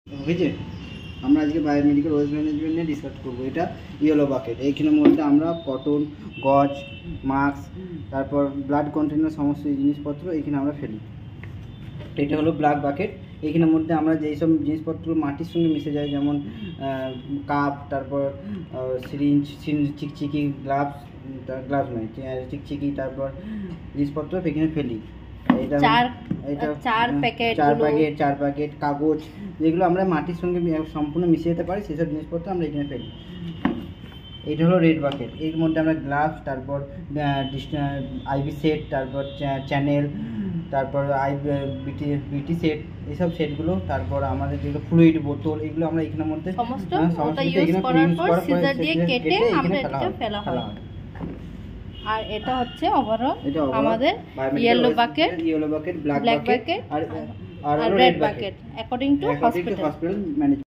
হয়েছে। আমরা আজকে বায়োমেডিক্যাল ওয়েস্ট ম্যানেজমেন্ট নিয়ে ডিসকাস করবো। এটা ইয়েলো বাকেট, এইখানের মধ্যে আমরা কটন, গজ, মাস্ক, তারপর ব্লাড কন্টেনার সমস্ত জিনিসপত্র এইখানে আমরা ফেলি। এটা হলো ব্লাড বাকেট। এইখানের মধ্যে আমরা যেই সব জিনিসপত্র মাটির সঙ্গে মিশে যায়, যেমন কাপ, তারপর সিরিঞ্জ, চিকচিকি, গ্লাভস নয়, চিকচিকি, তারপর জিনিসপত্র এখানে ফেলি। এটা চার প্যাকেট কাগজ, যেগুলো আমরা মাটির সঙ্গে সম্পূর্ণ মিশিয়ে যেতে পারি, সেসব জিনিসপত্র আমরা এখানে ফেলি। এটা হলো রেড বাকেট। এর মধ্যে আমরা গ্লাভস, তারপর আইভি সেট, তারপর চ্যানেল, তারপর বিটি সেট, এইসব সেটগুলো, তারপর আমাদের যেগুলো ফ্লুইড বোতল, এগুলো আমরা এখানের মধ্যে সমস্ত ইউজ করার পর সিজার দিয়ে কেটে আমরা এটা ফেলা হয়। আর এটা হচ্ছে ওভারঅল আমাদের ইয়েলো বাকেট, ব্ল্যাক বাকেট আর red bucket according to hospital management.